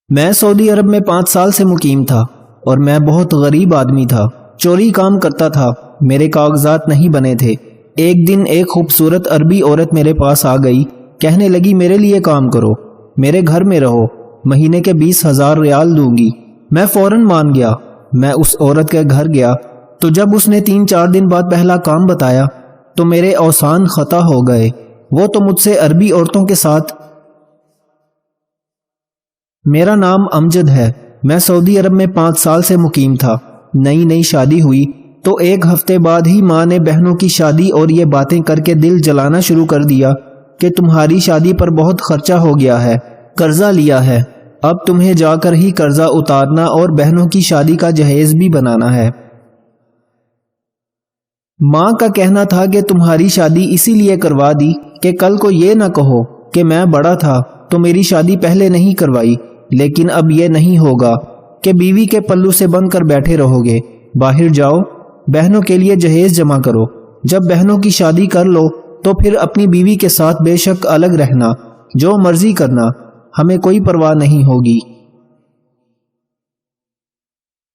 میں سعودی عرب میں 5 سال سے مقیم تھا اور میں بہت غریب آدمی تھا۔ چوری کام کرتا تھا، میرے کاغذات نہیں بنے تھے۔ ایک دن ایک خوبصورت عربی عورت میرے پاس آ گئی، کہنے لگی میرے لیے کام کرو، میرے گھر میں رہو، مہینے کے 20,000 ریال دوں گی۔ میں فوراً مان گیا۔ میں اس عورت کے گھر گیا تو جب اس نے 3-4 دن بعد پہلا کام بتایا تو میرے اوسان خطا ہو گئے۔ وہ تو مجھ سے عربی عورتوں کے ساتھ۔ میرا نام امجد ہے، میں سعودی عرب میں 5 سال سے مقیم تھا۔ نئی شادی ہوئی تو ایک ہفتے بعد ہی ماں نے بہنوں کی شادی اور یہ باتیں کر کے دل جلانا شروع کر دیا کہ تمہاری شادی پر بہت خرچہ ہو گیا ہے، قرضہ لیا ہے، اب تمہیں جا کر ہی قرضہ اتارنا اور بہنوں کی شادی کا جہیز بھی بنانا ہے۔ ماں کا کہنا تھا کہ تمہاری شادی اسی لیے کروا دی کہ کل کو یہ نہ کہو کہ میں بڑا تھا تو میری شادی پہلے نہیں کروائی، لیکن اب یہ نہیں ہوگا کہ بیوی کے پلو سے بن کر بیٹھے رہو گے۔ باہر جاؤ، بہنوں کے لیے جہیز جمع کرو، جب بہنوں کی شادی کر لو تو پھر اپنی بیوی کے ساتھ بے شک الگ رہنا، جو مرضی کرنا، ہمیں کوئی پرواہ نہیں ہوگی۔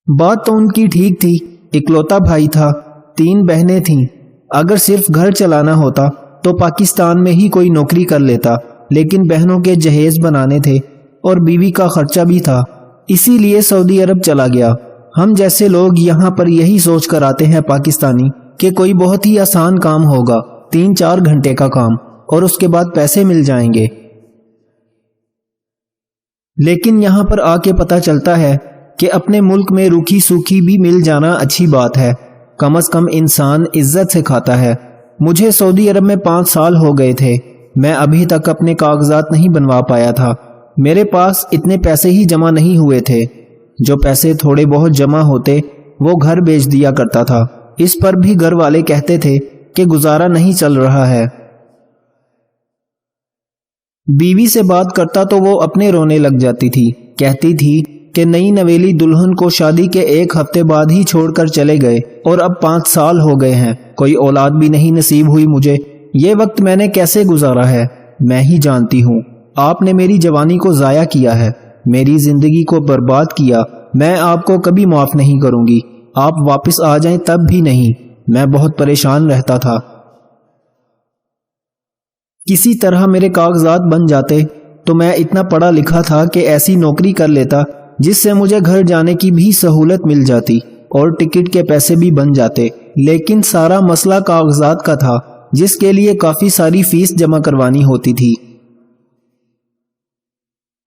بات تو ان کی ٹھیک تھی، اکلوتا بھائی تھا، 3 بہنیں تھیں۔ اگر صرف گھر چلانا ہوتا تو پاکستان میں ہی کوئی نوکری کر لیتا، لیکن بہنوں کے جہیز بنانے تھے اور بیوی کا خرچہ بھی تھا، اسی لیے سعودی عرب چلا گیا۔ ہم جیسے لوگ یہاں پر یہی سوچ کر آتے ہیں پاکستانی کہ کوئی بہت ہی آسان کام ہوگا، 3-4 گھنٹے کا کام، اور اس کے بعد پیسے مل جائیں گے۔ لیکن یہاں پر آ کے پتہ چلتا ہے کہ اپنے ملک میں روکھی سوکھی بھی مل جانا اچھی بات ہے، کم از کم انسان عزت سے کھاتا ہے۔ مجھے سعودی عرب میں 5 سال ہو گئے تھے، میں ابھی تک اپنے کاغذات نہیں بنوا پایا تھا۔ میرے پاس اتنے پیسے ہی جمع نہیں ہوئے تھے، جو پیسے تھوڑے بہت جمع ہوتے وہ گھر بیچ دیا کرتا تھا۔ اس پر بھی گھر والے کہتے تھے کہ گزارا نہیں چل رہا ہے۔ بیوی سے بات کرتا تو وہ اپنے رونے لگ جاتی تھی، کہتی تھی کہ نئی نویلی دلہن کو شادی کے 1 ہفتے بعد ہی چھوڑ کر چلے گئے اور اب 5 سال ہو گئے ہیں، کوئی اولاد بھی نہیں نصیب ہوئی مجھے۔ یہ وقت میں نے کیسے گزارا ہے میں ہی جانتی ہوں۔ آپ نے میری جوانی کو ضائع کیا ہے، میری زندگی کو برباد کیا، میں آپ کو کبھی معاف نہیں کروں گی۔ آپ واپس آ جائیں تب بھی نہیں، میں بہت پریشان رہتا تھا۔ کسی طرح میرے کاغذات بن جاتے تو میں اتنا پڑھا لکھا تھا کہ ایسی نوکری کر لیتا جس سے مجھے گھر جانے کی بھی سہولت مل جاتی اور ٹکٹ کے پیسے بھی بن جاتے، لیکن سارا مسئلہ کاغذات کا تھا، جس کے لیے کافی ساری فیس جمع کروانی ہوتی تھی۔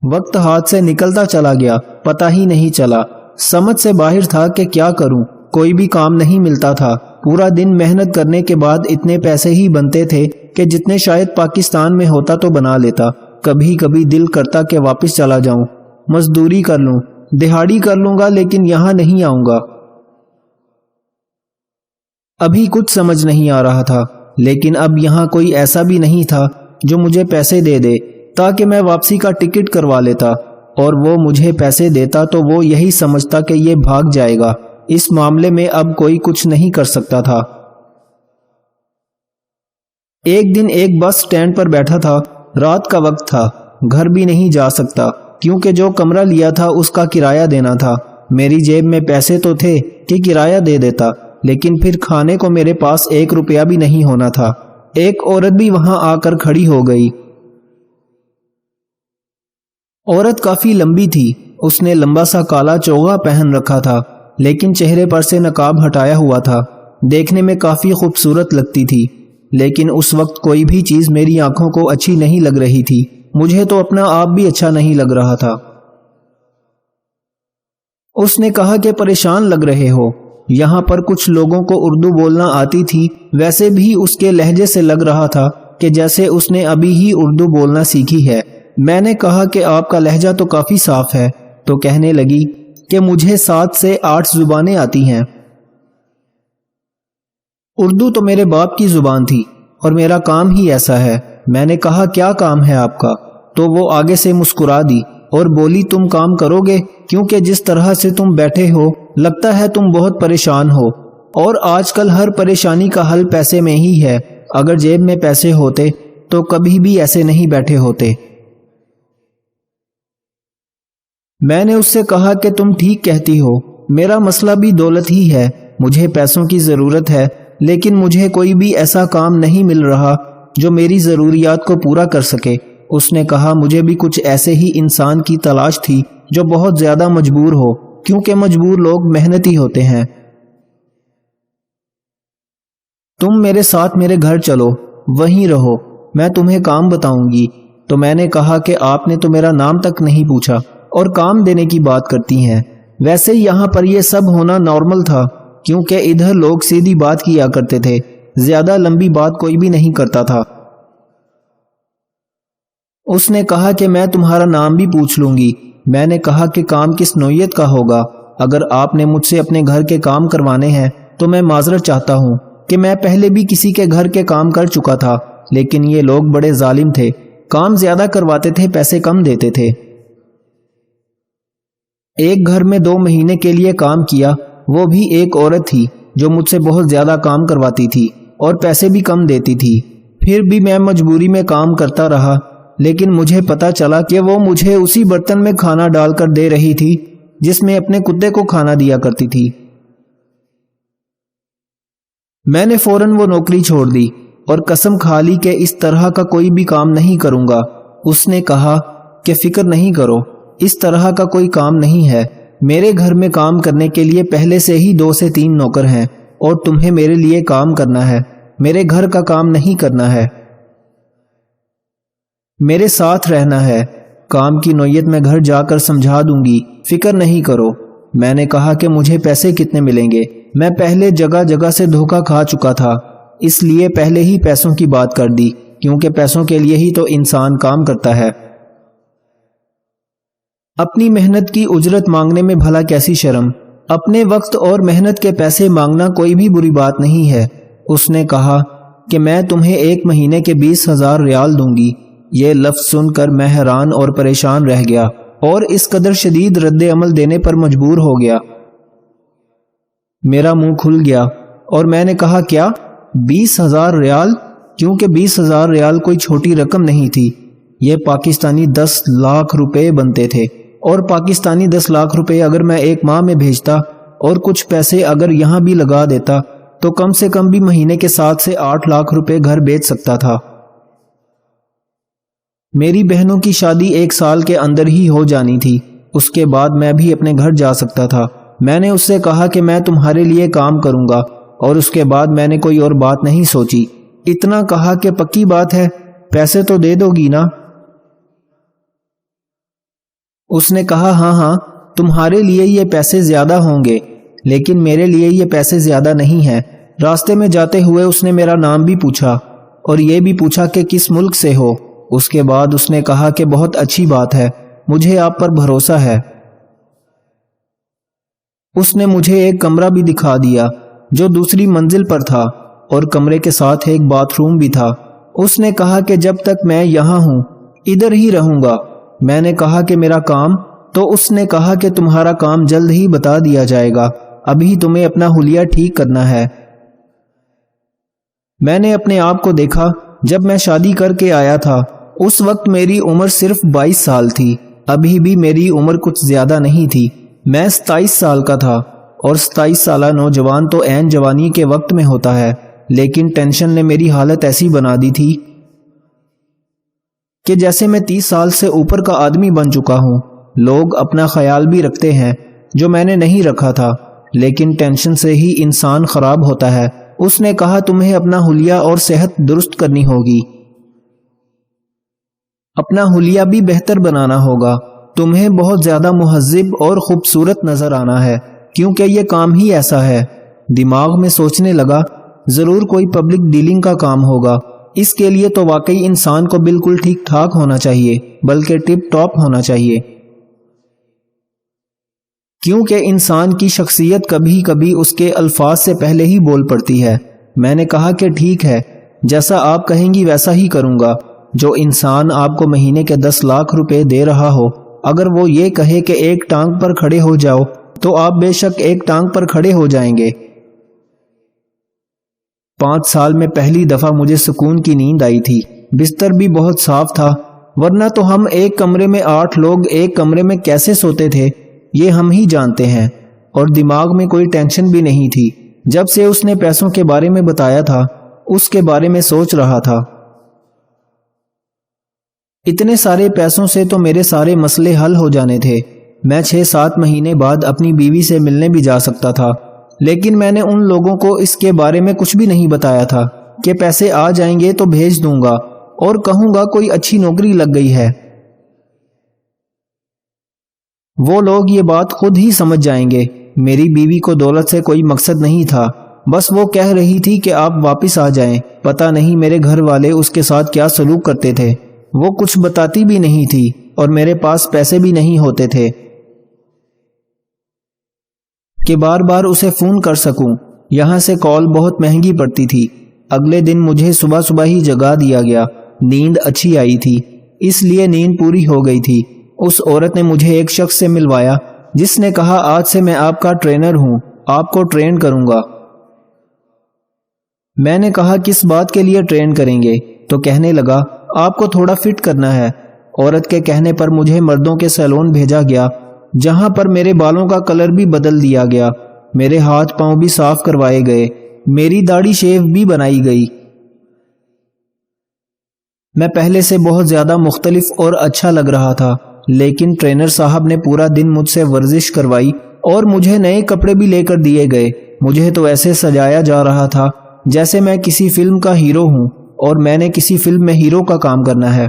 وقت ہاتھ سے نکلتا چلا گیا، پتہ ہی نہیں چلا، سمجھ سے باہر تھا کہ کیا کروں، کوئی بھی کام نہیں ملتا تھا۔ پورا دن محنت کرنے کے بعد اتنے پیسے ہی بنتے تھے کہ جتنے شاید پاکستان میں ہوتا تو بنا لیتا۔ کبھی کبھی دل کرتا کہ واپس چلا جاؤں، مزدوری کر لوں، دہاڑی کر لوں گا، لیکن یہاں نہیں آؤں گا۔ ابھی کچھ سمجھ نہیں آ رہا تھا، لیکن اب یہاں کوئی ایسا بھی نہیں تھا جو مجھے پیسے دے دے تاکہ میں واپسی کا ٹکٹ کروا لیتا، اور وہ مجھے پیسے دیتا تو وہ یہی سمجھتا کہ یہ بھاگ جائے گا۔ اس معاملے میں اب کوئی کچھ نہیں کر سکتا تھا۔ ایک دن ایک بس سٹینڈ پر بیٹھا تھا، رات کا وقت تھا، گھر بھی نہیں جا سکتا کیونکہ جو کمرہ لیا تھا اس کا کرایہ دینا تھا۔ میری جیب میں پیسے تو تھے کہ کرایہ دے دیتا، لیکن پھر کھانے کو میرے پاس 1 روپیہ بھی نہیں ہونا تھا۔ ایک عورت بھی وہاں آ کر کھڑی ہو گئی۔ عورت کافی لمبی تھی، اس نے لمبا سا کالا چوغا پہن رکھا تھا، لیکن چہرے پر سے نقاب ہٹایا ہوا تھا۔ دیکھنے میں کافی خوبصورت لگتی تھی، لیکن اس وقت کوئی بھی چیز میری آنکھوں کو اچھی نہیں لگ رہی تھی۔ مجھے تو اپنا آپ بھی اچھا نہیں لگ رہا تھا۔ اس نے کہا کہ پریشان لگ رہے ہو، یہاں پر کچھ لوگوں کو اردو بولنا آتی تھی، ویسے بھی اس کے لہجے سے لگ رہا تھا کہ جیسے اس نے ابھی ہی اردو بولنا سیکھی ہے۔ میں نے کہا کہ آپ کا لہجہ تو کافی صاف ہے، تو کہنے لگی کہ مجھے 7 سے 8 زبانیں آتی ہیں۔ اردو تو میرے باپ کی زبان تھی اور میرا کام ہی ایسا ہے۔ میں نے کہا کیا کام ہے آپ کا؟ تو وہ آگے سے مسکرا دی اور بولی تم کام کرو گے، کیونکہ جس طرح سے تم بیٹھے ہو لگتا ہے تم بہت پریشان ہو، اور آج کل ہر پریشانی کا حل پیسے میں ہی ہے۔ اگر جیب میں پیسے ہوتے تو کبھی بھی ایسے نہیں بیٹھے ہوتے۔ میں نے اس سے کہا کہ تم ٹھیک کہتی ہو، میرا مسئلہ بھی دولت ہی ہے، مجھے پیسوں کی ضرورت ہے، لیکن مجھے کوئی بھی ایسا کام نہیں مل رہا جو میری ضروریات کو پورا کر سکے۔ اس نے کہا مجھے بھی کچھ ایسے ہی انسان کی تلاش تھی جو بہت زیادہ مجبور ہو، کیونکہ مجبور لوگ محنتی ہوتے ہیں۔ تم میرے ساتھ میرے گھر چلو، وہیں رہو، میں تمہیں کام بتاؤں گی۔ تو میں نے کہا کہ آپ نے تو میرا نام تک نہیں پوچھا اور کام دینے کی بات کرتی ہیں۔ ویسے یہاں پر یہ سب ہونا نارمل تھا، کیونکہ ادھر لوگ سیدھی بات کیا کرتے تھے، زیادہ لمبی بات کوئی بھی نہیں کرتا تھا۔ اس نے کہا کہ میں تمہارا نام بھی پوچھ لوں گی۔ میں نے کہا کہ کام کس نوعیت کا ہوگا؟ اگر آپ نے مجھ سے اپنے گھر کے کام کروانے ہیں تو میں معذرت چاہتا ہوں کہ میں پہلے بھی کسی کے گھر کے کام کر چکا تھا، لیکن یہ لوگ بڑے ظالم تھے، کام زیادہ کرواتے تھے، پیسے کم دیتے تھے۔ ایک گھر میں 2 مہینے کے لیے کام کیا، وہ بھی ایک عورت تھی جو مجھ سے بہت زیادہ کام کرواتی تھی اور پیسے بھی کم دیتی تھی۔ پھر بھی میں مجبوری میں کام کرتا رہا، لیکن مجھے پتا چلا کہ وہ مجھے اسی برتن میں کھانا ڈال کر دے رہی تھی جس میں اپنے کتے کو کھانا دیا کرتی تھی۔ میں نے فوراً وہ نوکری چھوڑ دی اور قسم کھا لی کہ اس طرح کا کوئی بھی کام نہیں کروں گا۔ اس نے کہا کہ فکر نہیں کرو، اس طرح کا کوئی کام نہیں ہے، میرے گھر میں کام کرنے کے لیے پہلے سے ہی 2 سے 3 نوکر ہیں، اور تمہیں میرے لیے کام کرنا ہے، میرے گھر کا کام نہیں کرنا ہے، میرے ساتھ رہنا ہے۔ کام کی نوعیت میں گھر جا کر سمجھا دوں گی، فکر نہیں کرو۔ میں نے کہا کہ مجھے پیسے کتنے ملیں گے؟ میں پہلے جگہ جگہ سے دھوکہ کھا چکا تھا، اس لیے پہلے ہی پیسوں کی بات کر دی، کیونکہ پیسوں کے لیے ہی تو انسان کام کرتا ہے۔ اپنی محنت کی اجرت مانگنے میں بھلا کیسی شرم؟ اپنے وقت اور محنت کے پیسے مانگنا کوئی بھی بری بات نہیں ہے۔ اس نے کہا کہ میں تمہیں 1 مہینے کے 20,000 ریال دوں گی۔ یہ لفظ سن کر میں حیران اور پریشان رہ گیا اور اس قدر شدید رد عمل دینے پر مجبور ہو گیا۔ میرا منہ کھل گیا اور میں نے کہا کیا 20,000 ریال؟ کیونکہ 20,000 ریال کوئی چھوٹی رقم نہیں تھی، یہ پاکستانی 10 لاکھ روپے بنتے تھے، اور پاکستانی 10 لاکھ روپے اگر میں 1 ماہ میں بھیجتا اور کچھ پیسے اگر یہاں بھی لگا دیتا تو کم سے کم بھی مہینے کے 7 سے 8 لاکھ روپے گھر بیچ سکتا تھا۔ میری بہنوں کی شادی 1 سال کے اندر ہی ہو جانی تھی، اس کے بعد میں بھی اپنے گھر جا سکتا تھا۔ میں نے اس سے کہا کہ میں تمہارے لیے کام کروں گا، اور اس کے بعد میں نے کوئی اور بات نہیں سوچی، اتنا کہا کہ پکی بات ہے، پیسے تو دے دو گی نا؟ اس نے کہا ہاں ہاں، تمہارے لیے یہ پیسے زیادہ ہوں گے، لیکن میرے لیے یہ پیسے زیادہ نہیں ہیں۔ راستے میں جاتے ہوئے اس نے میرا نام بھی پوچھا اور یہ بھی پوچھا کہ کس ملک سے ہو۔ اس کے بعد اس نے کہا کہ بہت اچھی بات ہے، مجھے آپ پر بھروسہ ہے۔ اس نے مجھے ایک کمرہ بھی دکھا دیا جو دوسری منزل پر تھا، اور کمرے کے ساتھ ایک باتھ روم بھی تھا۔ اس نے کہا کہ جب تک میں یہاں ہوں ادھر ہی رہوں گا۔ میں نے کہا کہ میرا کام؟ تو اس نے کہا کہ تمہارا کام جلد ہی بتا دیا جائے گا، ابھی تمہیں اپنا حلیہ ٹھیک کرنا ہے۔ میں نے اپنے آپ کو دیکھا جب میں شادی کر کے آیا تھا، اس وقت میری عمر صرف 22 سال تھی، ابھی بھی میری عمر کچھ زیادہ نہیں تھی، میں 27 سال کا تھا، اور 27 سالہ نوجوان تو عین جوانی کے وقت میں ہوتا ہے، لیکن ٹینشن نے میری حالت ایسی بنا دی تھی کہ جیسے میں 30 سال سے اوپر کا آدمی بن چکا ہوں۔ لوگ اپنا خیال بھی رکھتے ہیں جو میں نے نہیں رکھا تھا، لیکن ٹینشن سے ہی انسان خراب ہوتا ہے۔ اس نے کہا تمہیں اپنا حلیہ اور صحت درست کرنی ہوگی، اپنا حلیہ بھی بہتر بنانا ہوگا، تمہیں بہت زیادہ مہذب اور خوبصورت نظر آنا ہے، کیونکہ یہ کام ہی ایسا ہے۔ دماغ میں سوچنے لگا ضرور کوئی پبلک ڈیلنگ کا کام ہوگا، اس کے لیے تو واقعی انسان کو بالکل ٹھیک ٹھاک ہونا چاہیے، بلکہ ٹپ ٹاپ ہونا چاہیے، کیونکہ انسان کی شخصیت کبھی کبھی اس کے الفاظ سے پہلے ہی بول پڑتی ہے۔ میں نے کہا کہ ٹھیک ہے، جیسا آپ کہیں گی ویسا ہی کروں گا۔ جو انسان آپ کو مہینے کے 10 لاکھ روپے دے رہا ہو، اگر وہ یہ کہے کہ ایک ٹانگ پر کھڑے ہو جاؤ تو آپ بے شک ایک ٹانگ پر کھڑے ہو جائیں گے۔ 5 سال میں پہلی دفعہ مجھے سکون کی نیند آئی تھی، بستر بھی بہت صاف تھا، ورنہ تو ہم ایک کمرے میں 8 لوگ ایک کمرے میں کیسے سوتے تھے یہ ہم ہی جانتے ہیں، اور دماغ میں کوئی ٹینشن بھی نہیں تھی۔ جب سے اس نے پیسوں کے بارے میں بتایا تھا اس کے بارے میں سوچ رہا تھا۔ اتنے سارے پیسوں سے تو میرے سارے مسئلے حل ہو جانے تھے، میں 6-7 مہینے بعد اپنی بیوی سے ملنے بھی جا سکتا تھا، لیکن میں نے ان لوگوں کو اس کے بارے میں کچھ بھی نہیں بتایا تھا کہ پیسے آ جائیں گے تو بھیج دوں گا اور کہوں گا کوئی اچھی نوکری لگ گئی ہے۔ وہ لوگ یہ بات خود ہی سمجھ جائیں گے۔ میری بیوی کو دولت سے کوئی مقصد نہیں تھا، بس وہ کہہ رہی تھی کہ آپ واپس آ جائیں۔ پتہ نہیں میرے گھر والے اس کے ساتھ کیا سلوک کرتے تھے، وہ کچھ بتاتی بھی نہیں تھی اور میرے پاس پیسے بھی نہیں ہوتے تھے کہ بار بار اسے فون کر سکوں۔ یہاں سے کال بہت مہنگی پڑتی تھی۔ اگلے دن مجھے صبح صبح ہی جگا دیا گیا۔ نیند اچھی آئی تھی، اس لیے نیند پوری ہو گئی تھی۔ اس عورت نے مجھے ایک شخص سے ملوایا جس نے کہا آج سے میں آپ کا ٹرینر ہوں، آپ کو ٹرین کروں گا۔ میں نے کہا کس بات کے لیے ٹرین کریں گے؟ تو کہنے لگا آپ کو تھوڑا فٹ کرنا ہے۔ عورت کے کہنے پر مجھے مردوں کے سیلون بھیجا گیا، جہاں پر میرے بالوں کا کلر بھی بدل دیا گیا، میرے ہاتھ پاؤں بھی صاف کروائے گئے، میری داڑھی شیو بھی بنائی گئی۔ میں پہلے سے بہت زیادہ مختلف اور اچھا لگ رہا تھا، لیکن ٹرینر صاحب نے پورا دن مجھ سے ورزش کروائی اور مجھے نئے کپڑے بھی لے کر دیے گئے۔ مجھے تو ایسے سجایا جا رہا تھا جیسے میں کسی فلم کا ہیرو ہوں اور میں نے کسی فلم میں ہیرو کا کام کرنا ہے۔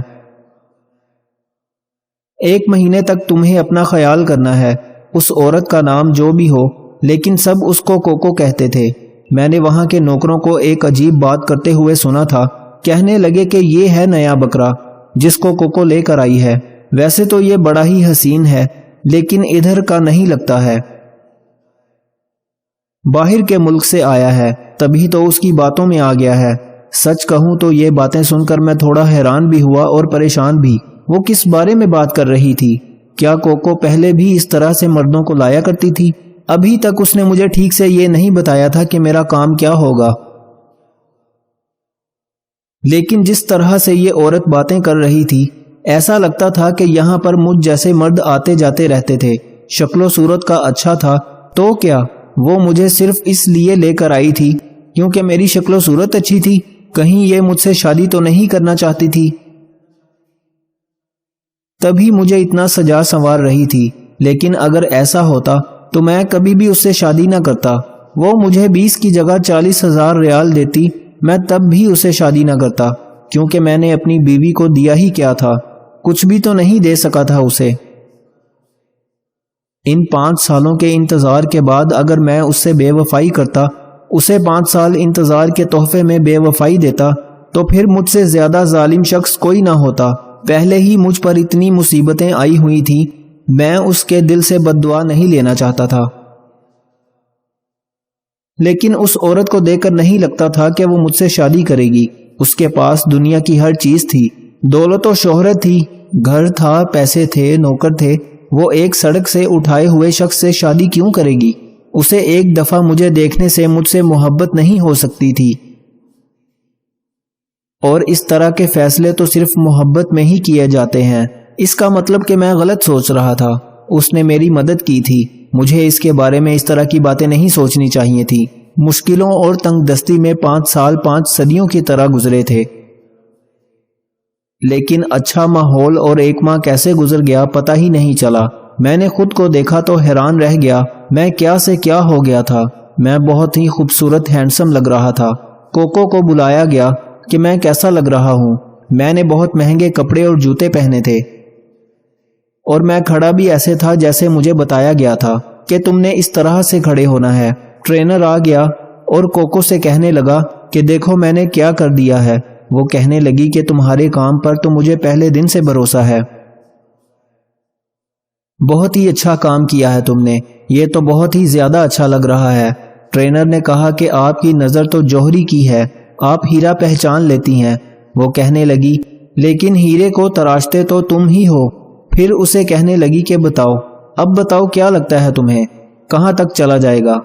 1 مہینے تک تمہیں اپنا خیال کرنا ہے۔ اس عورت کا نام جو بھی ہو، لیکن سب اس کو کوکو کہتے تھے۔ میں نے وہاں کے نوکروں کو ایک عجیب بات کرتے ہوئے سنا تھا، کہنے لگے کہ یہ ہے نیا بکرا جس کو کوکو لے کر آئی ہے۔ ویسے تو یہ بڑا ہی حسین ہے، لیکن ادھر کا نہیں لگتا ہے، باہر کے ملک سے آیا ہے، تبھی تو اس کی باتوں میں آ گیا ہے۔ سچ کہوں تو یہ باتیں سن کر میں تھوڑا حیران بھی ہوا اور پریشان بھی۔ وہ کس بارے میں بات کر رہی تھی؟ کیا کوکو پہلے بھی اس طرح سے مردوں کو لایا کرتی تھی؟ ابھی تک اس نے مجھے ٹھیک سے یہ نہیں بتایا تھا کہ میرا کام کیا ہوگا، لیکن جس طرح سے یہ عورت باتیں کر رہی تھی ایسا لگتا تھا کہ یہاں پر مجھ جیسے مرد آتے جاتے رہتے تھے۔ شکل و صورت کا اچھا تھا تو کیا وہ مجھے صرف اس لیے لے کر آئی تھی کیونکہ میری شکل و صورت اچھی تھی؟ کہیں یہ مجھ سے شادی تو نہیں کرنا چاہتی تھی؟ تبھی مجھے اتنا سجا سنوار رہی تھی، لیکن اگر ایسا ہوتا تو میں کبھی بھی اس سے شادی نہ کرتا۔ وہ مجھے 20 کی جگہ 40,000 ریال دیتی، میں تب بھی اسے شادی نہ کرتا، کیونکہ میں نے اپنی بیوی کو دیا ہی کیا تھا، کچھ بھی تو نہیں دے سکا تھا اسے۔ ان 5 سالوں کے انتظار کے بعد اگر میں اس سے بے وفائی کرتا، اسے 5 سال انتظار کے تحفے میں بے وفائی دیتا، تو پھر مجھ سے زیادہ ظالم شخص کوئی نہ ہوتا۔ پہلے ہی مجھ پر اتنی مصیبتیں آئی ہوئی تھیں، میں اس کے دل سے بد دعا نہیں لینا چاہتا تھا، لیکن اس عورت کو دیکھ کر نہیں لگتا تھا کہ وہ مجھ سے شادی کرے گی۔ اس کے پاس دنیا کی ہر چیز تھی، دولت و شہرت تھی، گھر تھا، پیسے تھے، نوکر تھے۔ وہ ایک سڑک سے اٹھائے ہوئے شخص سے شادی کیوں کرے گی؟ اسے ایک دفعہ مجھے دیکھنے سے مجھ سے محبت نہیں ہو سکتی تھی، اور اس طرح کے فیصلے تو صرف محبت میں ہی کیے جاتے ہیں۔ اس کا مطلب کہ میں غلط سوچ رہا تھا۔ اس نے میری مدد کی تھی، مجھے اس کے بارے میں اس طرح کی باتیں نہیں سوچنی چاہیے تھی۔ مشکلوں اور تنگ دستی میں 5 سال 5 صدیوں کی طرح گزرے تھے، لیکن اچھا ماحول اور 1 ماہ کیسے گزر گیا پتہ ہی نہیں چلا۔ میں نے خود کو دیکھا تو حیران رہ گیا، میں کیا سے کیا ہو گیا تھا۔ میں بہت ہی خوبصورت ہینڈسم لگ رہا تھا۔ کوکو کو بلایا گیا کہ میں کیسا لگ رہا ہوں۔ میں نے بہت مہنگے کپڑے اور جوتے پہنے تھے، اور میں کھڑا بھی ایسے تھا جیسے مجھے بتایا گیا تھا کہ تم نے اس طرح سے کھڑے ہونا ہے۔ ٹرینر آ گیا اور کوکو سے کہنے لگا کہ دیکھو میں نے کیا کر دیا ہے۔ وہ کہنے لگی کہ تمہارے کام پر تو مجھے پہلے دن سے بھروسہ ہے، بہت ہی اچھا کام کیا ہے تم نے، یہ تو بہت ہی زیادہ اچھا لگ رہا ہے۔ ٹرینر نے کہا کہ آپ کی نظر تو جوہری کی ہے، آپ ہیرا پہچان لیتی ہیں۔ وہ کہنے لگی لیکن ہیرے کو تراشتے تو تم ہی ہو۔ پھر اسے کہنے لگی کہ بتاؤ، اب بتاؤ کیا لگتا ہے تمہیں، کہاں تک چلا جائے گا؟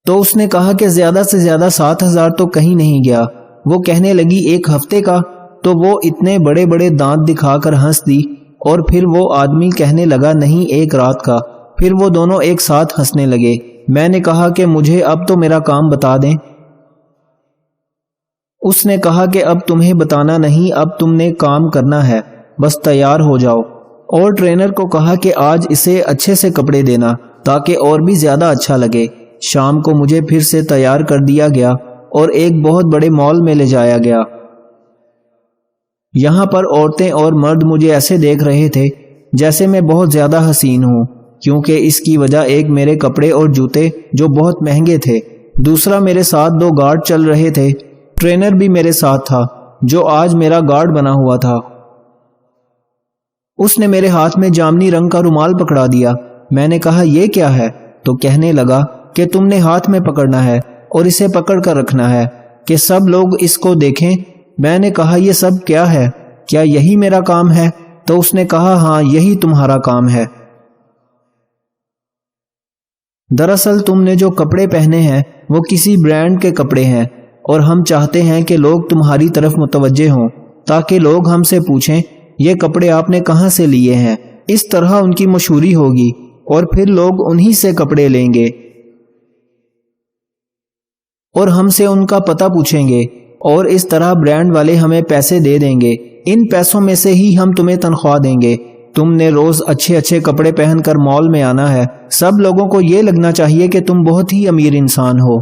تو اس نے کہا کہ زیادہ سے زیادہ 7,000 تو کہیں نہیں گیا۔ وہ کہنے لگی 1 ہفتے کا؟ تو وہ اتنے بڑے بڑے دانت دکھا کر ہنس دی، اور پھر وہ آدمی کہنے لگا نہیں ایک رات کا۔ پھر وہ دونوں ایک ساتھ ہنسنے لگے۔ میں نے کہا کہ مجھے اب تو میرا کام بتا دیں۔ اس نے کہا کہ اب تمہیں بتانا نہیں، اب تم نے کام کرنا ہے، بس تیار ہو جاؤ۔ اور ٹرینر کو کہا کہ آج اسے اچھے سے کپڑے دینا تاکہ اور بھی زیادہ اچھا لگے۔ شام کو مجھے پھر سے تیار کر دیا گیا اور ایک بہت بڑے مال میں لے جایا گیا۔ یہاں پر عورتیں اور مرد مجھے ایسے دیکھ رہے تھے جیسے میں بہت زیادہ حسین ہوں، کیونکہ اس کی وجہ ایک میرے کپڑے اور جوتے جو بہت مہنگے تھے، دوسرا میرے ساتھ 2 گارڈ چل رہے تھے۔ ٹرینر بھی میرے ساتھ تھا جو آج میرا گارڈ بنا ہوا تھا۔ اس نے میرے ہاتھ میں جامنی رنگ کا رومال پکڑا دیا۔ میں نے کہا یہ کیا ہے؟ تو کہنے لگا کہ تم نے ہاتھ میں پکڑنا ہے اور اسے پکڑ کر رکھنا ہے کہ سب لوگ اس کو دیکھیں۔ میں نے کہا یہ سب کیا ہے؟ کیا یہی میرا کام ہے؟ تو اس نے کہا ہاں یہی تمہارا کام ہے۔ دراصل تم نے جو کپڑے پہنے ہیں وہ کسی برانڈ کے کپڑے ہیں، اور ہم چاہتے ہیں کہ لوگ تمہاری طرف متوجہ ہوں تاکہ لوگ ہم سے پوچھیں یہ کپڑے آپ نے کہاں سے لیے ہیں۔ اس طرح ان کی مشہوری ہوگی اور پھر لوگ انہی سے کپڑے لیں گے اور ہم سے ان کا پتہ پوچھیں گے، اور اس طرح برانڈ والے ہمیں پیسے دے دیں گے۔ ان پیسوں میں سے ہی ہم تمہیں تنخواہ دیں گے۔ تم نے روز اچھے اچھے کپڑے پہن کر مال میں آنا ہے۔ سب لوگوں کو یہ لگنا چاہیے کہ تم بہت ہی امیر انسان ہو،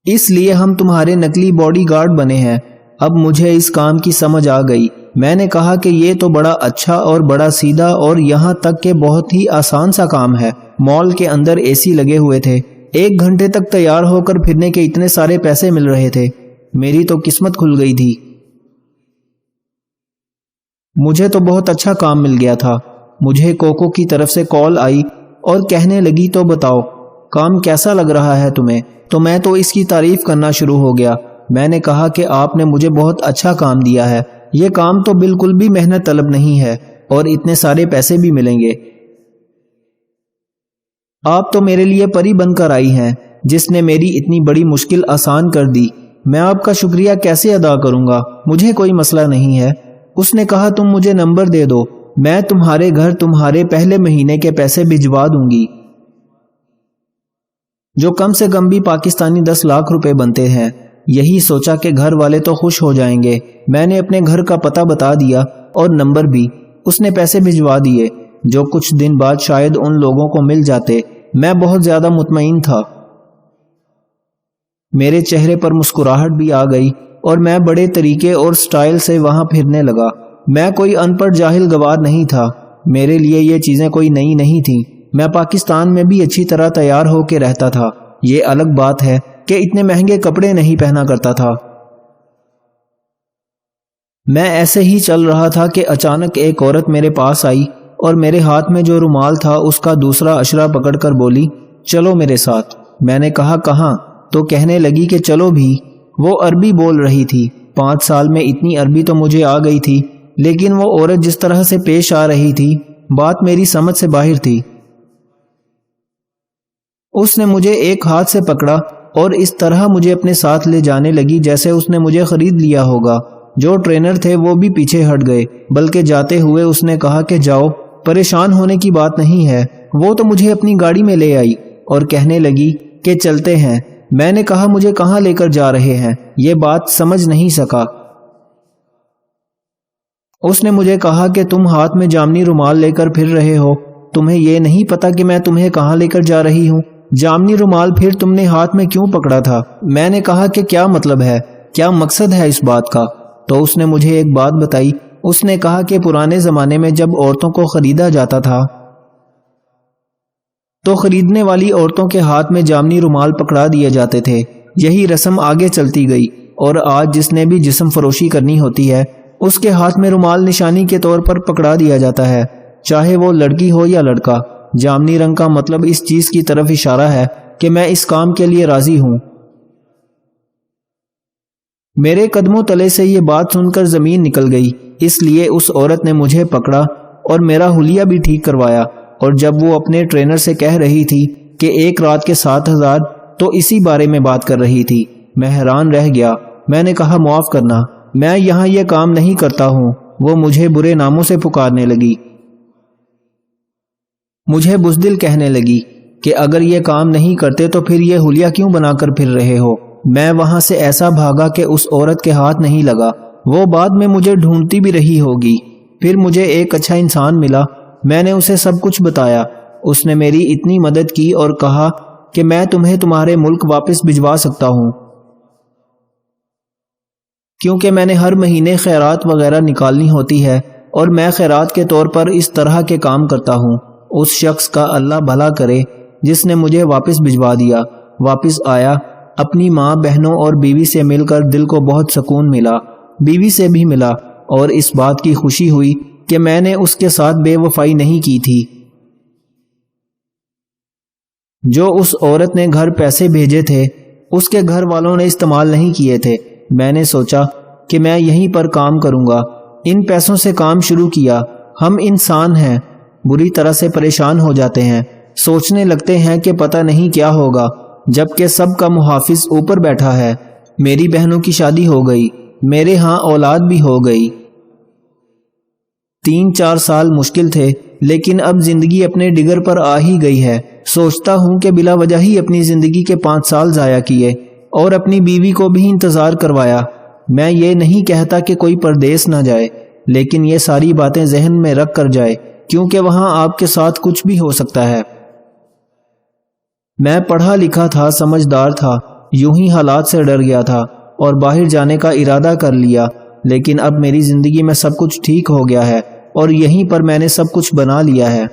اس لیے ہم تمہارے نکلی باڈی گارڈ بنے ہیں۔ اب مجھے اس کام کی سمجھ آ گئی۔ میں نے کہا کہ یہ تو بڑا اچھا اور بڑا سیدھا اور یہاں تک کہ بہت ہی آسان سا کام ہے۔ مال کے اندر اے سی لگے ہوئے تھے، 1 گھنٹے تک تیار ہو کر پھرنے کے اتنے سارے پیسے مل رہے تھے۔ میری تو قسمت کھل گئی تھی۔ مجھے تو بہت اچھا کام مل گیا تھا۔ مجھے کوکو کی طرف سے کال آئی اور کہنے لگی تو بتاؤ کام کیسا لگ رہا ہے تمہیں؟ تو میں تو اس کی تعریف کرنا شروع ہو گیا۔ میں نے کہا کہ آپ نے مجھے بہت اچھا کام دیا ہے، یہ کام تو بالکل بھی محنت طلب نہیں ہے اور اتنے سارے پیسے بھی ملیں گے۔ آپ تو میرے لیے پری بن کر آئی ہیں جس نے میری اتنی بڑی مشکل آسان کر دی۔ میں آپ کا شکریہ کیسے ادا کروں گا؟ مجھے کوئی مسئلہ نہیں ہے۔ اس نے کہا تم مجھے نمبر دے دو، میں تمہارے گھر تمہارے پہلے مہینے کے پیسے بھجوا دوں گی، جو کم سے کم بھی پاکستانی 10 لاکھ روپے بنتے ہیں۔ یہی سوچا کہ گھر والے تو خوش ہو جائیں گے۔ میں نے اپنے گھر کا پتہ بتا دیا اور نمبر بھی۔ اس نے پیسے بھجوا دیے جو کچھ دن بعد شاید ان لوگوں کو مل جاتے۔ میں بہت زیادہ مطمئن تھا۔ میرے چہرے پر مسکراہٹ بھی آ گئی اور میں بڑے طریقے اور سٹائل سے وہاں پھرنے لگا۔ میں کوئی ان پڑھ جاہل گوار نہیں تھا، میرے لیے یہ چیزیں کوئی نئی نہیں تھیں۔ میں پاکستان میں بھی اچھی طرح تیار ہو کے رہتا تھا۔ یہ الگ بات ہے کہ اتنے مہنگے کپڑے نہیں پہنا کرتا تھا۔ میں ایسے ہی چل رہا تھا کہ اچانک ایک عورت میرے پاس آئی اور میرے ہاتھ میں جو رومال تھا اس کا دوسرا اشرا پکڑ کر بولی چلو میرے ساتھ۔ میں نے کہا کہاں؟ تو کہنے لگی کہ چلو بھی۔ وہ عربی بول رہی تھی۔ 5 سال میں اتنی عربی تو مجھے آ گئی تھی، لیکن وہ عورت جس طرح سے پیش آ رہی تھی بات میری سمجھ سے باہر تھی۔ اس نے مجھے ایک ہاتھ سے پکڑا اور اس طرح مجھے اپنے ساتھ لے جانے لگی جیسے اس نے مجھے خرید لیا ہوگا۔ جو ٹرینر تھے وہ بھی پیچھے ہٹ گئے، بلکہ جاتے ہوئے اس نے کہا کہ جاؤ، پریشان ہونے کی بات نہیں ہے۔ وہ تو مجھے اپنی گاڑی میں لے آئی اور کہنے لگی کہ چلتے ہیں۔ میں نے کہا مجھے کہاں لے کر جا رہے ہیں؟ یہ بات سمجھ نہیں سکا۔ اس نے مجھے کہا کہ تم ہاتھ میں جامنی رومال لے کر پھر رہے ہو، تمہیں یہ نہیں پتا کہ میں تمہیں کہاں لے کر جا رہی ہوں؟ جامنی رومال پھر تم نے ہاتھ میں کیوں پکڑا تھا؟ میں نے کہا کہ کیا مطلب ہے، کیا مقصد ہے اس بات کا؟ تو اس نے مجھے ایک بات بتائی۔ اس نے کہا کہ پرانے زمانے میں جب عورتوں کو خریدا جاتا تھا تو خریدنے والی عورتوں کے ہاتھ میں جامنی رومال پکڑا دیے جاتے تھے۔ یہی رسم آگے چلتی گئی اور آج جس نے بھی جسم فروشی کرنی ہوتی ہے اس کے ہاتھ میں رومال نشانی کے طور پر پکڑا دیا جاتا ہے، چاہے وہ لڑکی ہو یا لڑکا۔ جامنی رنگ کا مطلب اس چیز کی طرف اشارہ ہے کہ میں اس کام کے لیے راضی ہوں۔ میرے قدموں تلے سے یہ بات سن کر زمین نکل گئی، اس لیے اس عورت نے مجھے پکڑا اور میرا حلیہ بھی ٹھیک کروایا، اور جب وہ اپنے ٹرینر سے کہہ رہی تھی کہ 1 رات کے 7,000 تو اسی بارے میں بات کر رہی تھی۔ میں حیران رہ گیا۔ میں نے کہا معاف کرنا، میں یہاں یہ کام نہیں کرتا ہوں۔ وہ مجھے برے ناموں سے پکارنے لگی۔ مجھے بزدل کہنے لگی کہ اگر یہ کام نہیں کرتے تو پھر یہ حلیہ کیوں بنا کر پھر رہے ہو؟ میں وہاں سے ایسا بھاگا کہ اس عورت کے ہاتھ نہیں لگا۔ وہ بعد میں مجھے ڈھونڈتی بھی رہی ہوگی۔ پھر مجھے ایک اچھا انسان ملا، میں نے اسے سب کچھ بتایا۔ اس نے میری اتنی مدد کی اور کہا کہ میں تمہیں تمہارے ملک واپس بھجوا سکتا ہوں، کیونکہ میں نے ہر مہینے خیرات وغیرہ نکالنی ہوتی ہے اور میں خیرات کے طور پر اس طرح کے کام کرتا ہوں۔ اس شخص کا اللہ بھلا کرے جس نے مجھے واپس بھجوا دیا۔ واپس آیا، اپنی ماں، بہنوں اور بیوی سے مل کر دل کو بہت سکون ملا۔ بیوی سے بھی ملا اور اس بات کی خوشی ہوئی کہ میں نے اس کے ساتھ بے وفائی نہیں کی تھی۔ جو اس عورت نے گھر پیسے بھیجے تھے اس کے گھر والوں نے استعمال نہیں کیے تھے۔ میں نے سوچا کہ میں یہیں پر کام کروں گا۔ ان پیسوں سے کام شروع کیا۔ ہم انسان ہیں، بری طرح سے پریشان ہو جاتے ہیں، سوچنے لگتے ہیں کہ پتہ نہیں کیا ہوگا، جبکہ سب کا محافظ اوپر بیٹھا ہے۔ میری بہنوں کی شادی ہو گئی، میرے ہاں اولاد بھی ہو گئی۔ 3-4 سال مشکل تھے، لیکن اب زندگی اپنے ڈگر پر آ ہی گئی ہے۔ سوچتا ہوں کہ بلا وجہ ہی اپنی زندگی کے 5 سال ضائع کیے اور اپنی بیوی کو بھی انتظار کروایا۔ میں یہ نہیں کہتا کہ کوئی پردیس نہ جائے، لیکن یہ ساری باتیں ذہن میں رکھ کر جائے، کیونکہ وہاں آپ کے ساتھ کچھ بھی ہو سکتا ہے۔ میں پڑھا لکھا تھا، سمجھدار تھا، یوں ہی حالات سے ڈر گیا تھا اور باہر جانے کا ارادہ کر لیا، لیکن اب میری زندگی میں سب کچھ ٹھیک ہو گیا ہے اور یہیں پر میں نے سب کچھ بنا لیا ہے۔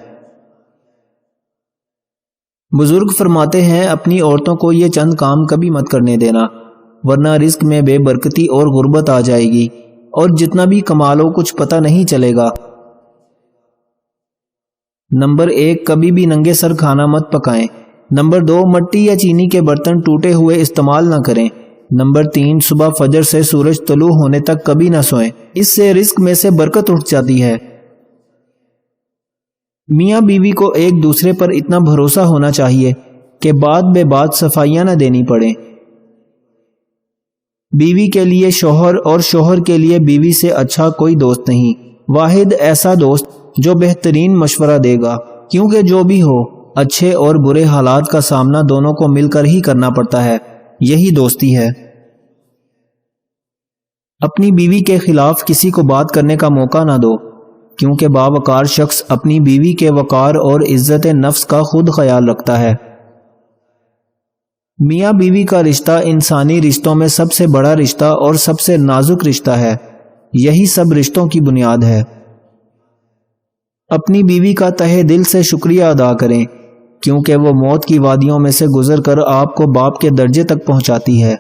بزرگ فرماتے ہیں اپنی عورتوں کو یہ چند کام کبھی مت کرنے دینا، ورنہ رزق میں بے برکتی اور غربت آ جائے گی، اور جتنا بھی کما لو کچھ پتہ نہیں چلے گا۔ نمبر 1، کبھی بھی ننگے سر کھانا مت پکائیں۔ نمبر 2، مٹی یا چینی کے برتن ٹوٹے ہوئے استعمال نہ کریں۔ نمبر 3، صبح فجر سے سورج طلوع ہونے تک کبھی نہ سوئیں، اس سے رزق میں سے برکت اٹھ جاتی ہے۔ میاں بیوی کو ایک دوسرے پر اتنا بھروسہ ہونا چاہیے کہ بات بے بات صفائیاں نہ دینی پڑیں۔ بیوی کے لیے شوہر اور شوہر کے لیے بیوی سے اچھا کوئی دوست نہیں، واحد ایسا دوست جو بہترین مشورہ دے گا، کیونکہ جو بھی ہو، اچھے اور برے حالات کا سامنا دونوں کو مل کر ہی کرنا پڑتا ہے، یہی دوستی ہے۔ اپنی بیوی کے خلاف کسی کو بات کرنے کا موقع نہ دو، کیونکہ باوقار شخص اپنی بیوی کے وقار اور عزت نفس کا خود خیال رکھتا ہے۔ میاں بیوی کا رشتہ انسانی رشتوں میں سب سے بڑا رشتہ اور سب سے نازک رشتہ ہے، یہی سب رشتوں کی بنیاد ہے۔ اپنی بیوی کا تہہ دل سے شکریہ ادا کریں، کیونکہ وہ موت کی وادیوں میں سے گزر کر آپ کو باپ کے درجے تک پہنچاتی ہے۔